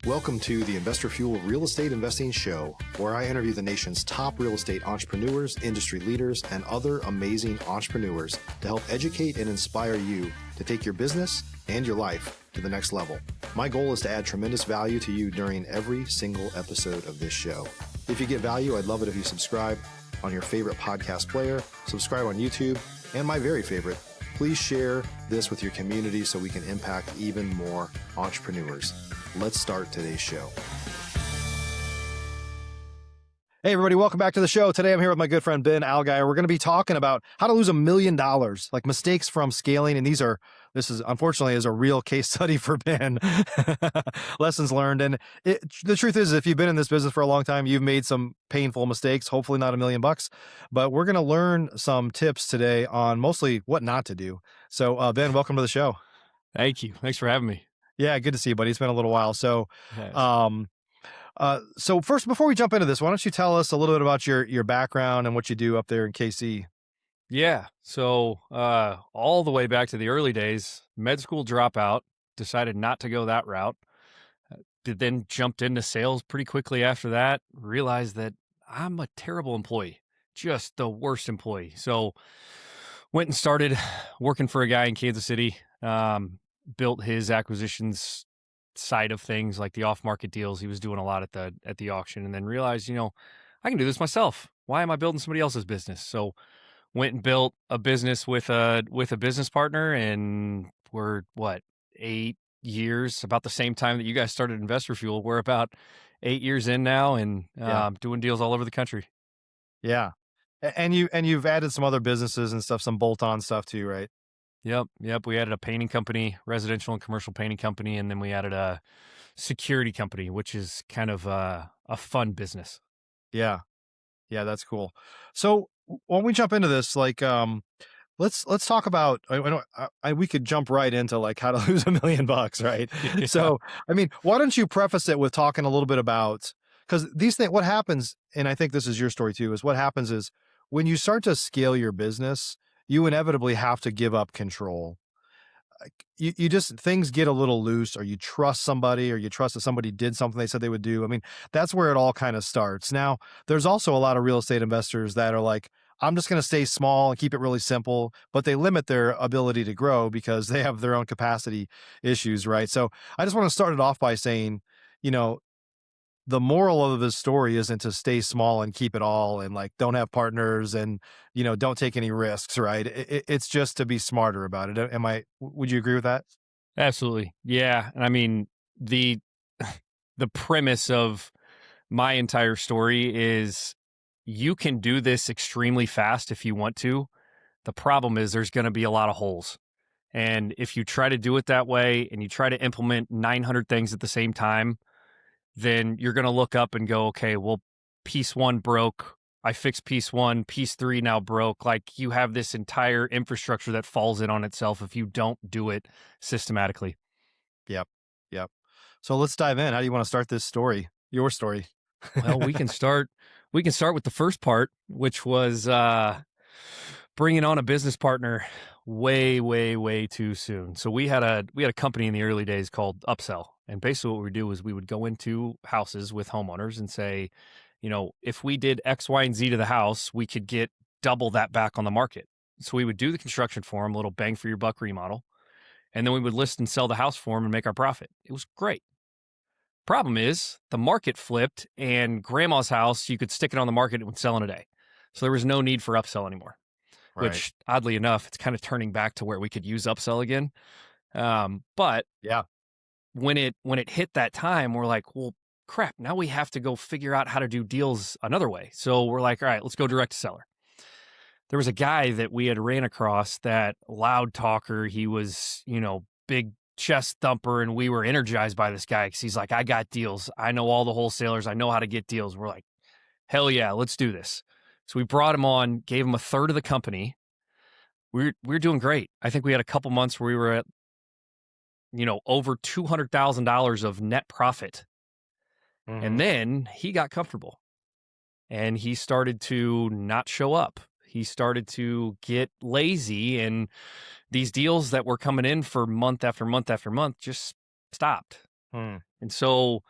Welcome to the Investor Fuel Real Estate Investing Show, where I interview the nation's top real estate entrepreneurs, industry leaders, and other amazing entrepreneurs to help educate and inspire you to take your business and your life to the next level. My goal is to add tremendous value to you during every single episode of this show. If you get value, I'd love it if you subscribe on your favorite podcast player, subscribe on YouTube, and my very favorite, please share this with your community so we can impact even more entrepreneurs. Let's start today's show. Hey, everybody, welcome back to the show. Today, I'm here with my good friend, Ben Allgeyer. We're going to be talking about how to lose $1 million, like mistakes from scaling. And this is unfortunately a real case study for Ben. Lessons learned. And the truth is, if you've been in this business for a long time, you've made some painful mistakes, hopefully not $1 million, but we're going to learn some tips today on mostly what not to do. So Ben, welcome to the show. Thank you. Thanks for having me. Yeah, good to see you, buddy. It's been a little while. So, Yes. so first, before we jump into this, why don't you tell us a little bit about your background and what you do up there in KC? Yeah. So all the way back to the early days, med school dropout, decided not to go that route. Then jumped into sales pretty quickly after that, realized that I'm a terrible employee, just the worst employee. So went and started working for a guy in Kansas City, built his acquisitions side of things, like the off-market deals. He was doing a lot at the auction, and then realized, I can do this myself. Why am I building somebody else's business? So went and built a business with a business partner, and we're 8 years, about the same time that you guys started Investor Fuel. We're about 8 years in now, and doing deals all over the country. Yeah. And you've added some other businesses and stuff, some bolt-on stuff too, right? Yep. We added a painting company, residential and commercial painting company, and then we added a security company, which is kind of a fun business. Yeah, that's cool. So when we jump into this, let's talk about. We could jump right into like how to lose $1 million, right? Yeah. So why don't you preface it with talking a little bit about, because these things, what happens, and I think this is your story too, is what happens is when you start to scale your business, you inevitably have to give up control. You just, things get a little loose, or you trust somebody, or you trust that somebody did something they said they would do. That's where it all kind of starts. Now, there's also a lot of real estate investors that are like, I'm just going to stay small and keep it really simple, but they limit their ability to grow because they have their own capacity issues, right? So I just want to start it off by saying, the moral of this story isn't to stay small and keep it all and don't have partners and, don't take any risks, right? It's just to be smarter about it. Would you agree with that? Absolutely. Yeah. And the premise of my entire story is you can do this extremely fast if you want to. The problem is there's going to be a lot of holes. And if you try to do it that way and you try to implement 900 things at the same time, then you're going to look up and go, okay, well, piece one broke. I fixed piece one, piece three now broke. Like, you have this entire infrastructure that falls in on itself if you don't do it systematically. Yep. So let's dive in. How do you want to start this story? Your story. Well, we can start with the first part, which was bringing on a business partner way, way, way too soon. So we had a company in the early days called Upsell. And basically what we would do is we would go into houses with homeowners and say, if we did X, Y, and Z to the house, we could get double that back on the market. So we would do the construction for them, a little bang for your buck remodel. And then we would list and sell the house for them and make our profit. It was great. Problem is the market flipped, and grandma's house, you could stick it on the market, it would sell in a day. So there was no need for upsell anymore, Right. Which oddly enough, it's kind of turning back to where we could use upsell again. But Yeah. when it hit that time, we're like, well, crap, now we have to go figure out how to do deals another way. So we're like, all right, let's go direct to seller. There was a guy that we had ran across, that loud talker. He was, big chest thumper, and we were energized by this guy because he's like, I got deals. I know all the wholesalers. I know how to get deals. We're like, hell yeah, let's do this. So we brought him on, gave him a third of the company. We're doing great. I think we had a couple months where we were at, over $200,000 of net profit. Mhm. And then he got comfortable and he started to not show up. He started to get lazy, and these deals that were coming in for month after month after month just stopped. Hmm. And so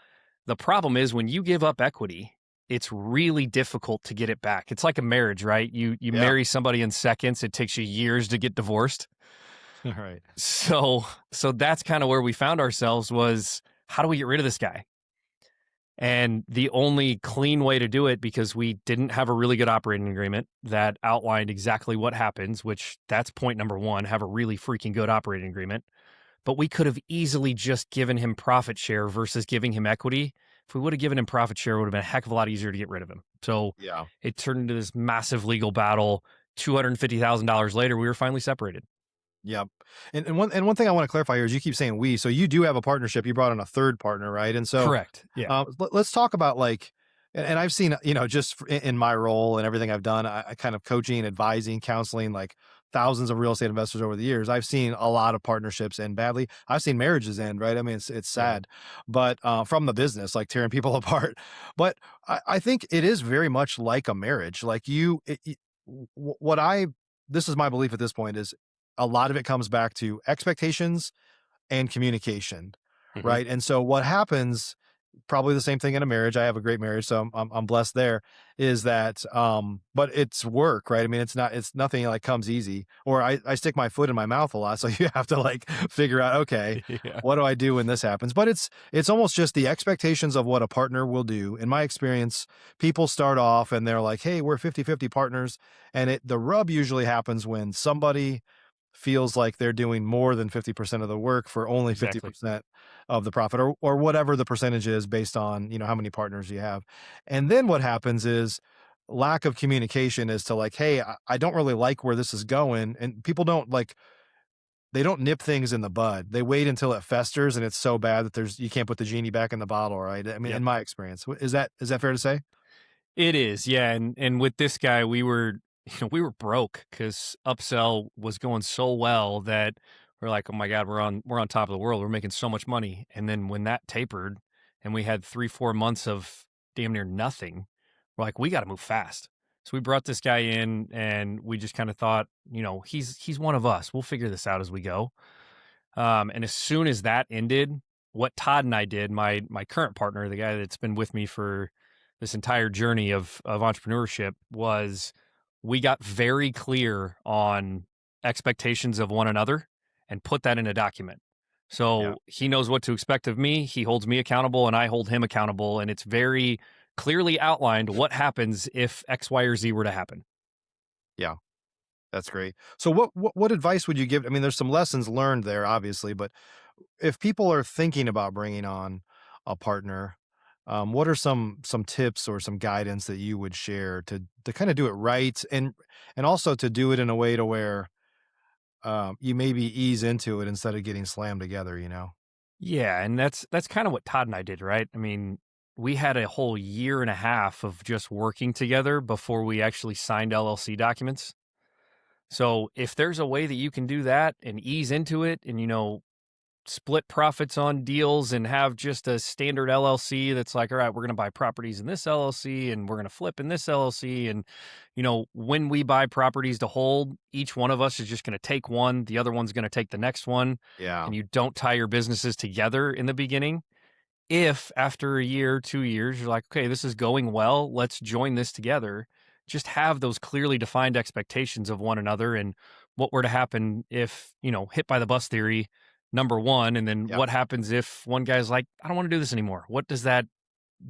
the problem is when you give up equity, it's really difficult to get it back. It's like a marriage, right? You Yeah. marry somebody in seconds, it takes you years to get divorced. All right. So that's kind of where we found ourselves was how do we get rid of this guy? And the only clean way to do it, because we didn't have a really good operating agreement that outlined exactly what happens, which that's point number one, have a really freaking good operating agreement. But we could have easily just given him profit share versus giving him equity. If we would have given him profit share, it would have been a heck of a lot easier to get rid of him. So Yeah. it turned into this massive legal battle. $250,000 later, we were finally separated. Yep. And one thing I want to clarify here is you keep saying we, so you do have a partnership. You brought in a third partner, right? And so Correct. Yeah. let's talk about like, and I've seen, just in my role and everything I've done, I kind of coaching, advising, counseling, like thousands of real estate investors over the years. I've seen a lot of partnerships end badly. I've seen marriages end, right? I mean, it's Yeah. sad, but from the business, like tearing people apart. But I think it is very much like a marriage. Like what I, this is my belief at this point is a lot of it comes back to expectations and communication, Mhm. right? And so what happens, probably the same thing in a marriage. I have a great marriage, so I'm blessed there. Is that but it's work, right? I mean, it's nothing like comes easy. Or I stick my foot in my mouth a lot, so you have to like figure out, okay, Yeah. what do I do when this happens? But it's almost just the expectations of what a partner will do. In my experience, people start off and they're like, hey, we're 50-50 partners, and the rub usually happens when somebody feels like they're doing more than 50% of the work for only Exactly. 50% of the profit, or whatever the percentage is based on, how many partners you have. And then what happens is lack of communication as to like, hey, I don't really like where this is going. And people don't like, they don't nip things in the bud. They wait until it festers and it's so bad that you can't put the genie back in the bottle, right? I mean, Yep. in my experience, is that fair to say? It is, yeah, and with this guy, we were, we were broke because upsell was going so well that we're like, oh my god, we're on top of the world. We're making so much money, and then when that tapered, and we had 3-4 months of damn near nothing, we're like, we got to move fast. So we brought this guy in, and we just kind of thought, he's one of us. We'll figure this out as we go. And as soon as that ended, what Todd and I did, my current partner, the guy that's been with me for this entire journey of entrepreneurship, was we got very clear on expectations of one another and put that in a document. Yeah. So he knows what to expect of me. He holds me accountable and I hold him accountable. And it's very clearly outlined what happens if X, Y, or Z were to happen. Yeah. That's great. So what advice would you give? I mean, there's some lessons learned there, obviously, but if people are thinking about bringing on a partner, what are some tips or some guidance that you would share to kind of do it right, and also to do it in a way to where you maybe ease into it instead of getting slammed together, Yeah, and that's kind of what Todd and I did, right? I mean, we had a whole year and a half of just working together before we actually signed LLC documents. So if there's a way that you can do that and ease into it and, split profits on deals and have just a standard LLC that's like, all right, we're going to buy properties in this LLC and we're going to flip in this LLC. And, when we buy properties to hold, each one of us is just going to take one, the other one's going to take the next one. Yeah. And you don't tie your businesses together in the beginning. If after a year, 2 years, you're like, okay, this is going well, let's join this together. Just have those clearly defined expectations of one another and what were to happen if, hit by the bus theory, number one. And then Yep. what happens if one guy's like, I don't want to do this anymore? What does that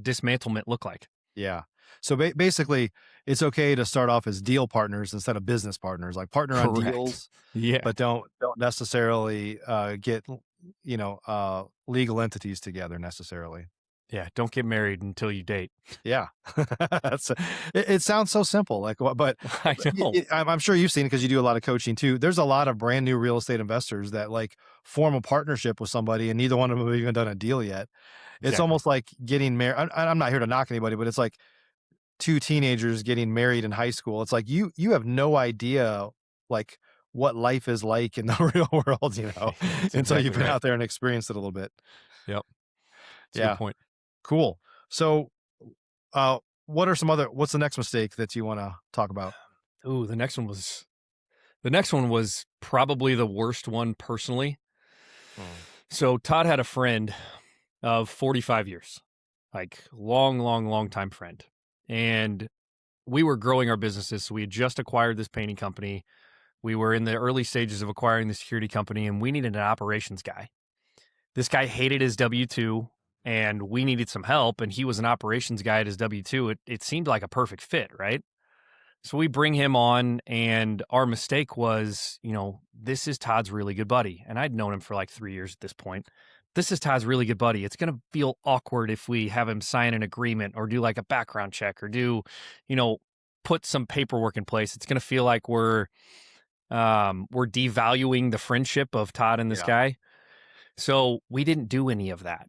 dismantlement look like? Yeah. So basically, it's okay to start off as deal partners instead of business partners, like partner on Correct. deals, Yeah. but don't necessarily get legal entities together necessarily. Yeah. Don't get married until you date. Yeah. That's it sounds so simple, like what, but I know. I'm sure you've seen it because you do a lot of coaching too. There's a lot of brand new real estate investors that like form a partnership with somebody and neither one of them have even done a deal yet. It's Exactly. almost like getting married. I'm not here to knock anybody, but it's like two teenagers getting married in high school. It's like you have no idea like what life is like in the real world, That's until exactly you've been right. out there and experienced it a little bit. Yep. That's a good Yeah, point. cool. So, what's the next mistake that you want to talk about? Ooh, the next one was probably the worst one personally. Hmm. So Todd had a friend of 45 years, like long, long, long time friend. And we were growing our businesses. So we had just acquired this painting company. We were in the early stages of acquiring the security company, and we needed an operations guy. This guy hated his W 2, and we needed some help. And he was an operations guy at his W 2. It seemed like a perfect fit, right? So we bring him on, and our mistake was, this is Todd's really good buddy. And I'd known him for like 3 years at this point. This is Todd's really good buddy. It's going to feel awkward if we have him sign an agreement or do like a background check or put some paperwork in place. It's going to feel like we're devaluing the friendship of Todd and this Yeah. guy. So we didn't do any of that.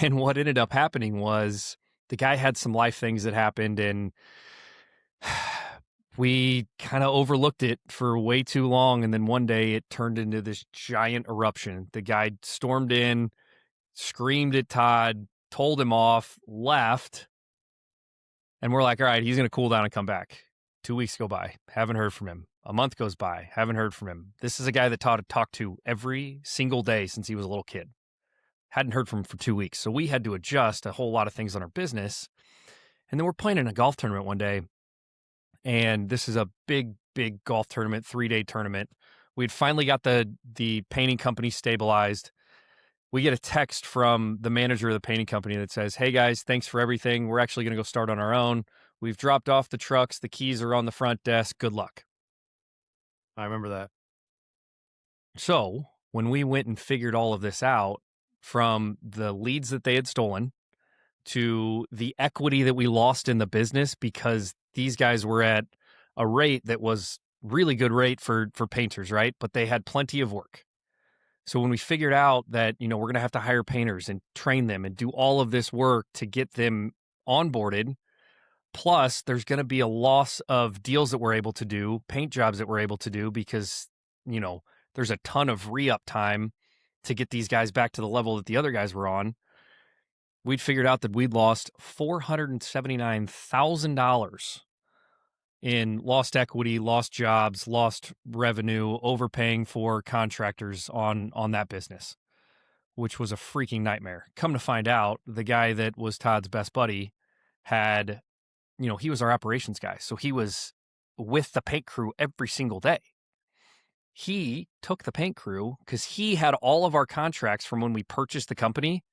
And what ended up happening was the guy had some life things that happened, and we kind of overlooked it for way too long. And then one day it turned into this giant eruption. The guy stormed in, screamed at Todd, told him off, left. And we're like, all right, he's going to cool down and come back. 2 weeks go by. Haven't heard from him. A month goes by. Haven't heard from him. This is a guy that Todd had talked to every single day since he was a little kid. Hadn't heard from him for 2 weeks. So we had to adjust a whole lot of things on our business. And then we're playing in a golf tournament one day. And this is a big, big golf tournament, 3-day tournament. We'd finally got the painting company stabilized. We get a text from the manager of the painting company that says, hey guys, thanks for everything. We're actually going to go start on our own. We've dropped off the trucks. The keys are on the front desk. Good luck. I remember that. So when we went and figured all of this out, from the leads that they had stolen to the equity that we lost in the business because these guys were at a rate that was really good rate for painters, right? But they had plenty of work. So when we figured out that, we're going to have to hire painters and train them and do all of this work to get them onboarded, plus there's going to be a loss of deals that we're able to do, paint jobs that we're able to do because, there's a ton of re-up time to get these guys back to the level that the other guys were on. We'd figured out that we'd lost $479,000 in lost equity, lost jobs, lost revenue, overpaying for contractors on that business, which was a freaking nightmare. Come to find out, the guy that was Todd's best buddy had, he was our operations guy. So he was with the paint crew every single day. He took the paint crew because he had all of our contracts from when we purchased the company,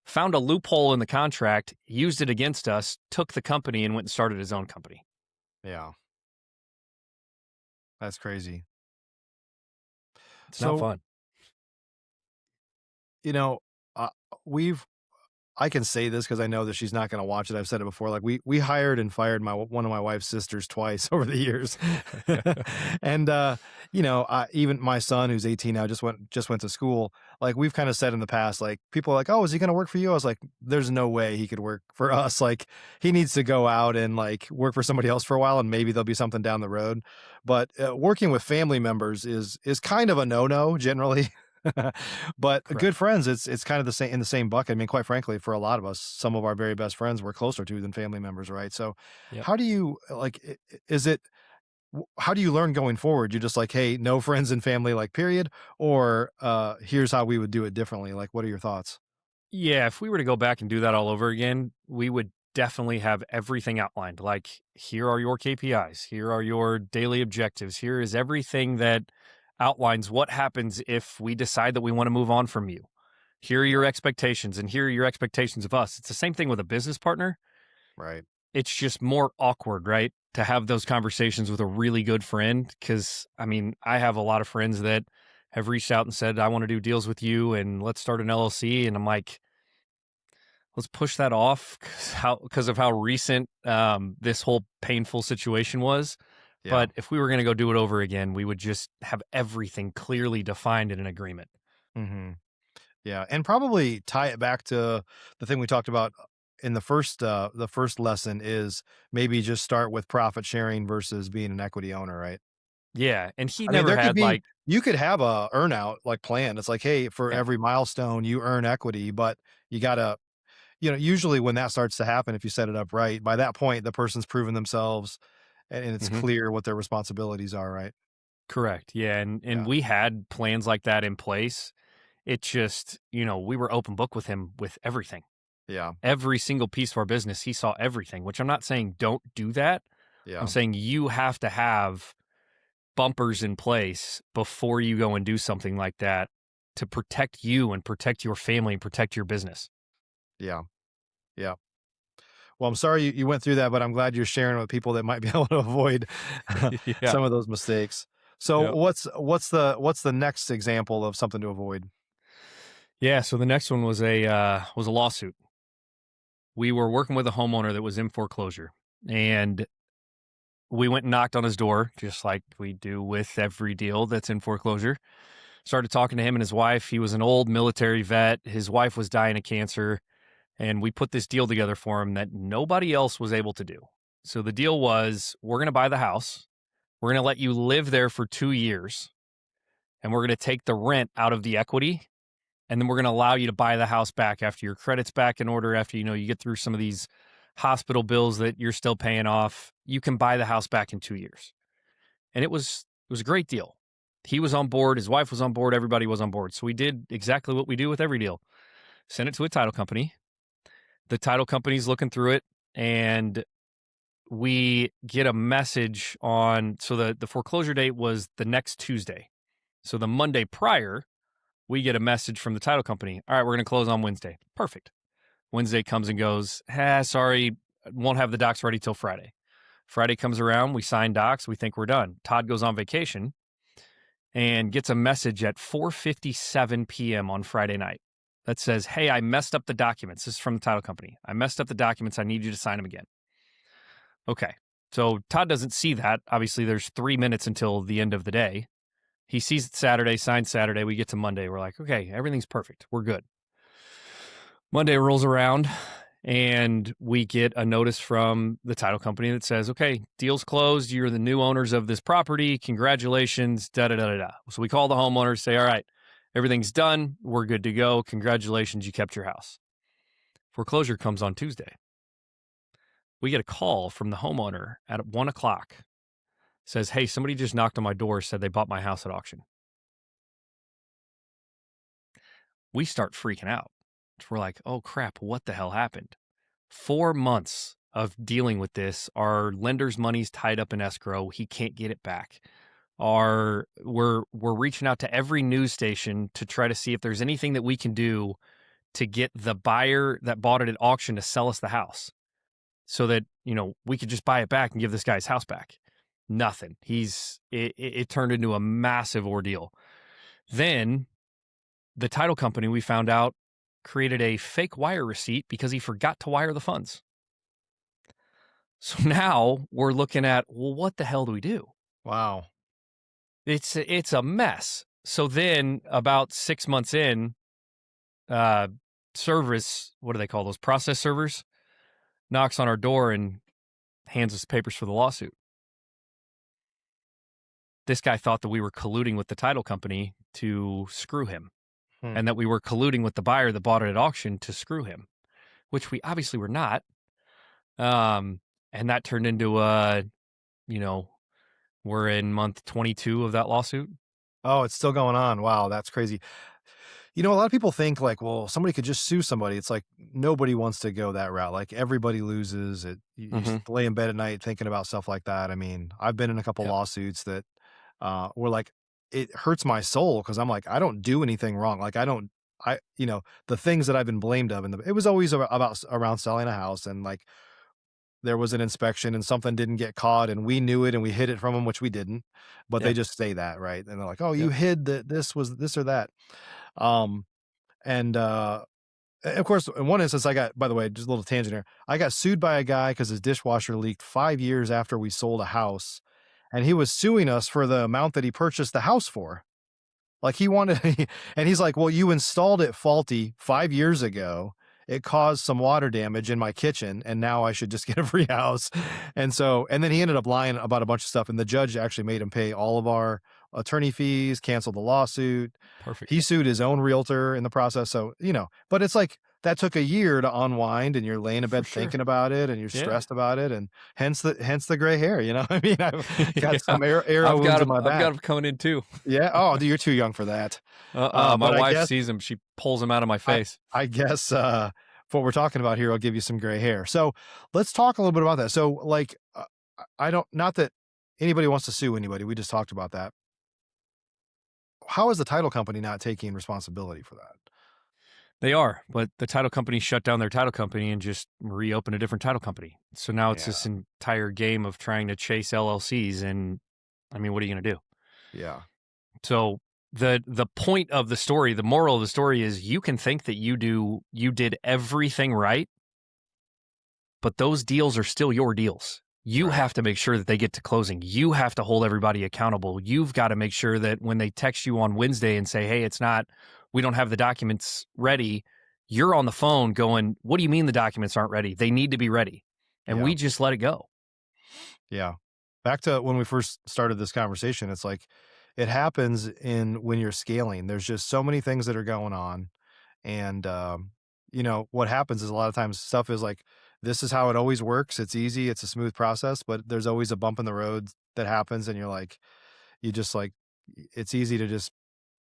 found a loophole in the contract, used it against us, took the company and went and started his own company. Yeah. That's crazy. It's not fun. We've I can say this because I know that she's not going to watch it. I've said it before. Like we hired and fired one of my wife's sisters twice over the years, and even my son who's 18 now just went to school. Like we've kind of said in the past, like people are like, oh, is he going to work for you? I was like, there's no way he could work for us. Like he needs to go out and like work for somebody else for a while, and maybe there'll be something down the road. But working with family members is kind of a no generally. But Correct. good friends, it's kind of the same in the same bucket. I mean, quite frankly, for a lot of us, some of our very best friends we're closer to than family members, right? So, Yep. how do you how do you learn going forward? You're just like, hey, no friends and family, like period, or here's how we would do it differently. Like, what are your thoughts? Yeah, if we were to go back and do that all over again, we would definitely have everything outlined. Like, here are your KPIs, here are your daily objectives, here is everything that outlines what happens if we decide that we want to move on from you. Here are your expectations, and here are your expectations of us. It's the same thing with a business partner. Right. It's just more awkward, right? To have those conversations with a really good friend. Because, I mean, I have a lot of friends that have reached out and said, I want to do deals with you and let's start an LLC. And I'm like, let's push that off because of how recent this whole painful situation was. Yeah. But if we were going to go do it over again, we would just have everything clearly defined in an agreement. Mm-hmm. Yeah, and probably tie it back to the thing we talked about in the first lesson is maybe just start with profit sharing versus being an equity owner, right? Yeah, and he I mean, never had like you could have a earn out like plan. It's like, hey, for every milestone you earn equity, but you gotta, usually when that starts to happen, if you set it up right, by that point the person's proven themselves and it's clear what their responsibilities are, right? correct. Yeah, and Yeah. we had plans like that in place. it just, we were open book with him with everything. Yeah. Every single piece of our business, he saw everything, which I'm not saying don't do that. I'm Yeah. saying you have to have bumpers in place before you go and do something like that to protect you and protect your family and protect your business. Yeah. Yeah. Well, I'm sorry you went through that, but I'm glad you're sharing with people that might be able to avoid Yeah. some of those mistakes. So Yep. what's the next example of something to avoid? Yeah. So the next one was a lawsuit. We were working with a homeowner that was in foreclosure, and we went and knocked on his door, just like we do with every deal that's in foreclosure. Started talking to him and his wife. He was an old military vet. His wife was dying of cancer. And we put this deal together for him that nobody else was able to do. So the deal was, we're going to buy the house. We're going to let you live there for 2 years. And we're going to take the rent out of the equity. And then we're going to allow you to buy the house back after your credit's back in order, after, you get through some of these hospital bills that you're still paying off. You can buy the house back in 2 years. And it was a great deal. He was on board. His wife was on board. Everybody was on board. So we did exactly what we do with every deal. Sent it to a title company. The title company's looking through it, and we get a message so the foreclosure date was the next Tuesday. So the Monday prior, we get a message from the title company. All right, we're going to close on Wednesday. Perfect. Wednesday comes and goes. Sorry, won't have the docs ready till Friday. Friday comes around. We sign docs. We think we're done. Todd goes on vacation and gets a message at 4:57 p.m. on Friday night that says, hey, I messed up the documents. This is from the title company. I messed up the documents. I need you to sign them again. Okay. So Todd doesn't see that. Obviously, there's 3 minutes until the end of the day. He sees it Saturday, signs Saturday. We get to Monday. We're like, okay, everything's perfect. We're good. Monday rolls around and we get a notice from the title company that says, okay, deal's closed. You're the new owners of this property. Congratulations. Da da da da da. So we call the homeowner, say, all right, everything's done. We're good to go. Congratulations. You kept your house. Foreclosure comes on Tuesday. We get a call from the homeowner at 1:00. Says, hey, somebody just knocked on my door, said they bought my house at auction. We start freaking out. We're like, oh crap, what the hell happened? 4 months of dealing with this. Our lender's money's tied up in escrow. He can't get it back. We're reaching out to every news station to try to see if there's anything that we can do to get the buyer that bought it at auction to sell us the house so that, we could just buy it back and give this guy's house back. Nothing. It turned into a massive ordeal. Then the title company, we found out, created a fake wire receipt because he forgot to wire the funds. So now we're looking at, well, what the hell do we do? Wow. It's a mess. So then about 6 months in, service, what do they call those? Process servers, knocks on our door and hands us papers for the lawsuit. This guy thought that we were colluding with the title company to screw him. And that we were colluding with the buyer that bought it at auction to screw him, which we obviously were not. And that turned into we're in month 22 of that lawsuit. Oh, it's still going on. Wow, that's crazy. A lot of people think like, well, somebody could just sue somebody. It's like nobody wants to go that route. Like everybody loses. You just lay in bed at night thinking about stuff like that. I mean, I've been in a couple lawsuits that were like, it hurts my soul because I'm like, I don't do anything wrong. Like the things that I've been blamed of, and it was always about around selling a house, and like there was an inspection and something didn't get caught, and we knew it and we hid it from them, which we didn't, but they just say that, right? And they're like, oh, you hid that this was this or that. And of course, in one instance, by the way, just a little tangent here. I got sued by a guy because his dishwasher leaked 5 years after we sold a house. And he was suing us for the amount that he purchased the house for. Like he wanted, and he's like, well, you installed it faulty 5 years ago. It caused some water damage in my kitchen, and now I should just get a free house. And then he ended up lying about a bunch of stuff, and the judge actually made him pay all of our attorney fees, canceled the lawsuit. Perfect. He sued his own realtor in the process. So, but it's like, that took a year to unwind, and you're laying in For bed sure. thinking about it, and you're Yeah. stressed about it, and hence the gray hair. I mean, I've got Yeah. some arrow I've wounds got in him. my I've got back. him coming in too. Yeah. Oh, dude, you're too young for that. My But I wife guess sees him. She pulls him out of my I face. I guess what we're talking about here will give you some gray hair. So let's talk a little bit about that. So like, I don't, not that anybody wants to sue anybody. We just talked about that. How is the title company not taking responsibility for that? They are, but the title company shut down their title company and just reopened a different title company. So now it's Yeah. this entire game of trying to chase LLCs. And I mean, what are you going to do? Yeah. So the point of the story, the moral of the story is you can think that you did everything right, but those deals are still your deals. You Right. have to make sure that they get to closing. You have to hold everybody accountable. You've got to make sure that when they text you on Wednesday and say, "Hey, we don't have the documents ready," you're on the phone going, "What do you mean the documents aren't ready? They need to be ready." And Yeah. we just let it go. Yeah. Back to when we first started this conversation, it's like it happens when you're scaling. There's just so many things that are going on. And, what happens is a lot of times stuff is like, this is how it always works. It's easy. It's a smooth process, but there's always a bump in the road that happens. And you just like, it's easy to just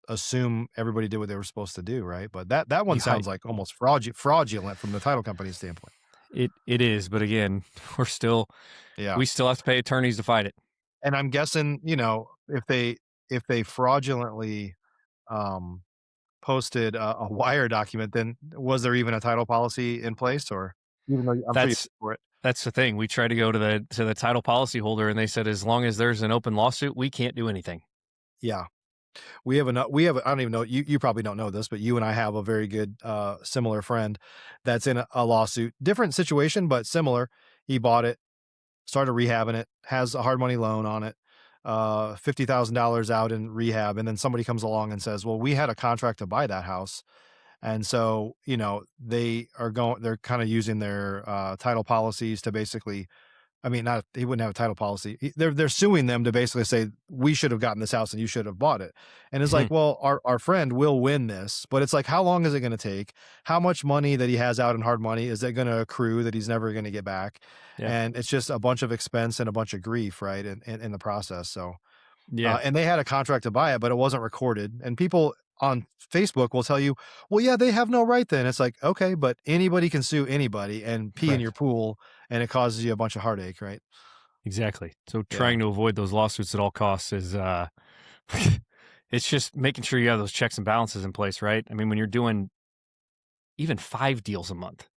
assume everybody did what they were supposed to do. Right. But that one You hi- sounds like almost fraudulent from the title company standpoint. it is, but again, Yeah. we still have to pay attorneys to fight it. And I'm guessing, if they fraudulently, um, posted a wire document, then was there even a title policy in place, or even though I'm sure you That's paid for it? That's the thing. We tried to go to the title policy holder, and they said as long as there's an open lawsuit, we can't do anything. Yeah. I don't even know, you probably don't know this, but you and I have a very good, similar friend that's in a lawsuit. Different situation, but similar. He bought it, started rehabbing it, has a hard money loan on it, $50,000 out in rehab, and then somebody comes along and says, "Well, we had a contract to buy that house." And so, they're kind of using their title policies to basically, I mean, not, he wouldn't have a title policy. They're suing them to basically say, we should have gotten this house and you should have bought it. And it's like, well, our friend will win this, but it's like, how long is it going to take? How much money that he has out in hard money is that going to accrue that he's never going to get back? Yeah. And it's just a bunch of expense and a bunch of grief, right? In the process. So, Yeah. and they had a contract to buy it, but it wasn't recorded. And people on Facebook will tell you, well, yeah, they have no right then. It's like, okay, but anybody can sue anybody and pee in Right. your pool, and it causes you a bunch of heartache, right? Exactly. So Yeah. trying to avoid those lawsuits at all costs is it's just making sure you have those checks and balances in place, right? I mean, when you're doing even 5 deals a month,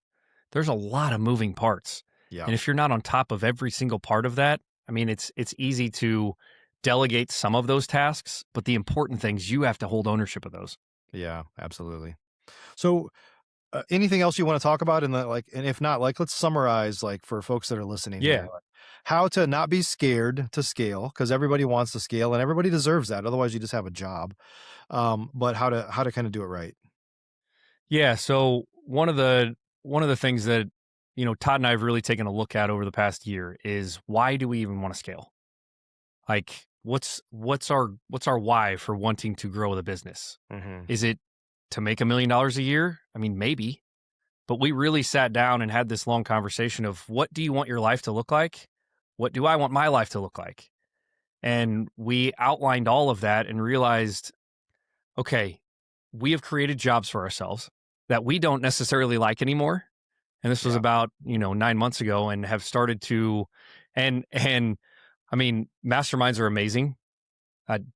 there's a lot of moving parts. Yeah. And if you're not on top of every single part of that, I mean, it's easy to delegate some of those tasks, but the important things, you have to hold ownership of those. Yeah, absolutely. So, anything else you want to talk about in the, like, and if not, like, let's summarize, like, for folks that are listening here, Yeah. like, how to not be scared to scale, because everybody wants to scale and everybody deserves that. Otherwise, you just have a job. But how to kind of do it right. Yeah, so one of the things that Todd and I have really taken a look at over the past year is why do we even want to scale? Like what's our why for wanting to grow the business? Mm-hmm. Is it to make $1 million a year? I mean, maybe, but we really sat down and had this long conversation of what do you want your life to look like? What do I want my life to look like? And we outlined all of that and realized, okay, we have created jobs for ourselves that we don't necessarily like anymore. And this was Yeah. about, 9 months ago, and have started to, and I mean, masterminds are amazing.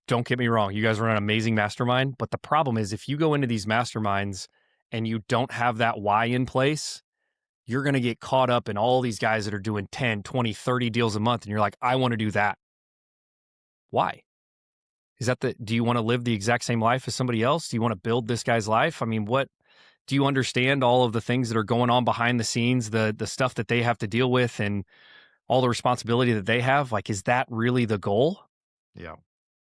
Don't get me wrong. You guys run an amazing mastermind. But the problem is if you go into these masterminds and you don't have that why in place, you're going to get caught up in all these guys that are doing 10, 20, 30 deals a month. And you're like, I want to do that. Why? Do you want to live the exact same life as somebody else? Do you want to build this guy's life? I mean, do you understand all of the things that are going on behind the scenes, the stuff that they have to deal with and all the responsibility that they have? Like, is that really the goal? Yeah.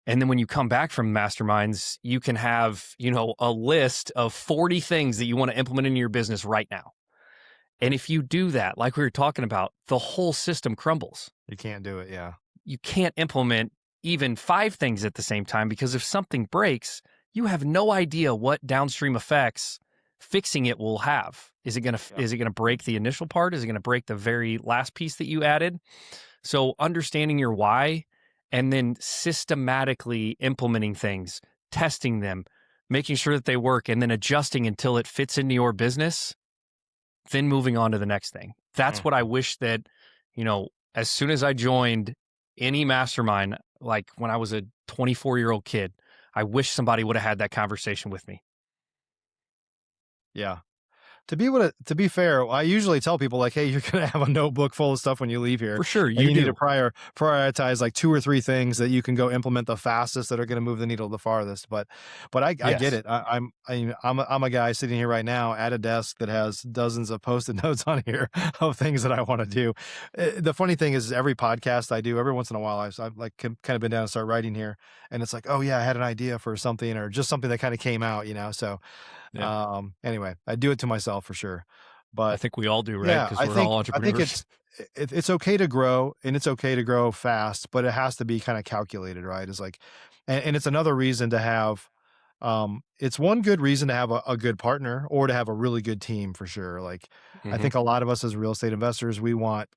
And then when you come back from masterminds, you can have, a list of 40 things that you want to implement in your business right now. And if you do that, like we were talking about, the whole system crumbles. You can't do it. Yeah. You can't implement even 5 things at the same time, because if something breaks, you have no idea what downstream effects fixing it will have. Is it going to Yeah. is it going to break the initial part? Is it going to break the very last piece that you added? So understanding your why and then systematically implementing things, testing them, making sure that they work, and then adjusting until it fits into your business, then moving on to the next thing. That's what I wish that, as soon as I joined any mastermind, like when I was a 24-year-old kid, I wish somebody would have had that conversation with me. Yeah. To be fair, I usually tell people like, hey, you're going to have a notebook full of stuff when you leave here. For sure, And you need to do. prioritize like 2 or 3 things that you can go implement the fastest that are going to move the needle the farthest. But I get Yes. it. I'm a guy sitting here right now at a desk that has dozens of Post-it notes on here of things that I want to do. The funny thing is, every podcast I do, every once in a while, I've like kind of been down and start writing here, and it's like, oh yeah, I had an idea for something, or just something that kind of came out, So Yeah. anyway, I do it to myself for sure. I But think we all do, right? yeah, Because we're all I think entrepreneurs. it's okay to grow, and it's okay to grow fast, but it has to be kind of calculated, right? It's like, and it's another reason to have, it's one good reason to have a good partner, or to have a really good team for sure. Like, I Mhm. think a lot of us as real estate investors, we want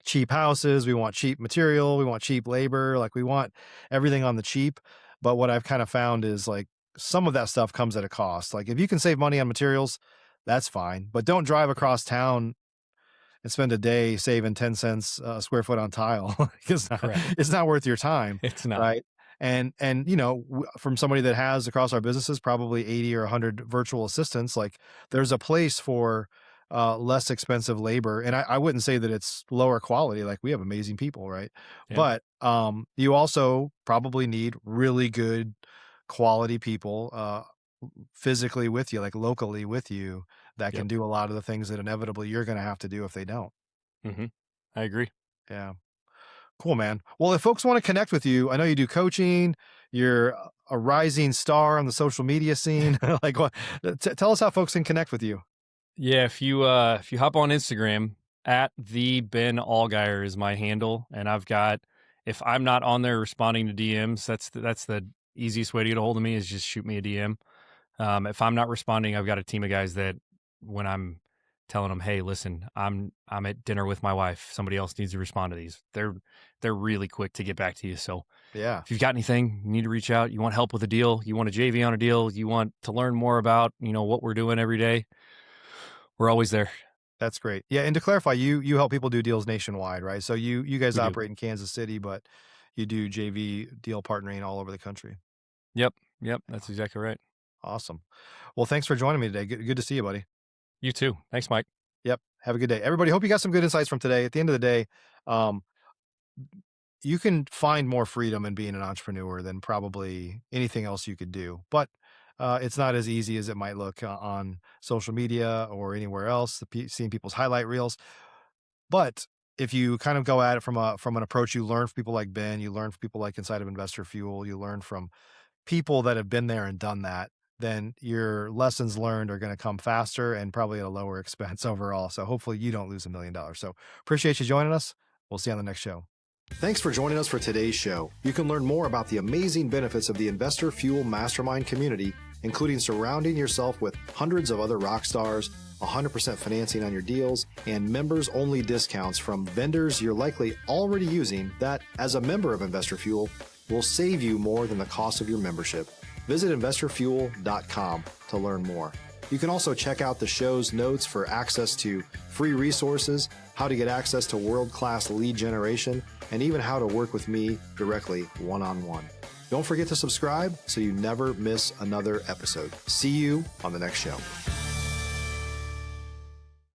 cheap houses, we want cheap material, we want cheap labor, like we want everything on the cheap. But what I've kind of found is like some of that stuff comes at a cost. Like if you can save money on materials, that's fine. But don't drive across town and spend a day saving 10 cents a square foot on tile. Correct. It's not worth your time, It's not. right? And from somebody that has across our businesses probably 80 or 100 virtual assistants, like there's a place for less expensive labor. And I wouldn't say that it's lower quality. Like we have amazing people, right? Yeah. But you also probably need really good quality people physically with you, like locally with you, that Yep. can do a lot of the things that inevitably you're going to have to do if they don't. Mhm. I agree. Yeah. Cool, man. Well, if folks want to connect with you, I know you do coaching, you're a rising star on the social media scene. Like what, tell us how folks can connect with you. Yeah, if you hop on Instagram, at the Ben Allgeyer is my handle, and if I'm not on there responding to DMs, that's the easiest way to get a hold of me, is just shoot me a DM. If I'm not responding, I've got a team of guys that when I'm telling them, hey, listen, I'm at dinner with my wife, somebody else needs to respond to these, they're really quick to get back to you. So Yeah, if you've got anything, you need to reach out. You want help with a deal, you want a JV on a deal, you want to learn more about what we're doing every day, we're always there. that's great. Yeah, and to clarify, you help people do deals nationwide, right? So you guys We do. operate in Kansas City, but you do JV deal partnering all over the country. Yep, that's exactly right. Awesome. Well, thanks for joining me today. Good to see you, buddy. You too. Thanks, Mike. Yep. Have a good day. Everybody, hope you got some good insights from today. At the end of the day, um, you can find more freedom in being an entrepreneur than probably anything else you could do. But it's not as easy as it might look on social media or anywhere else, seeing people's highlight reels. But if you kind of go at it from an approach, you learn from people like Ben, you learn from people like Inside of Investor Fuel, you learn from people that have been there and done that, then your lessons learned are going to come faster and probably at a lower expense overall. So hopefully you don't lose $1 million. So appreciate you joining us. We'll see you on the next show. Thanks for joining us for today's show. You can learn more about the amazing benefits of the Investor Fuel Mastermind community, including surrounding yourself with hundreds of other rock stars, 100% financing on your deals, and members-only discounts from vendors you're likely already using that, as a member of Investor Fuel, will save you more than the cost of your membership. Visit investorfuel.com to learn more. You can also check out the show's notes for access to free resources, how to get access to world-class lead generation, and even how to work with me directly one-on-one. Don't forget to subscribe so you never miss another episode. See you on the next show.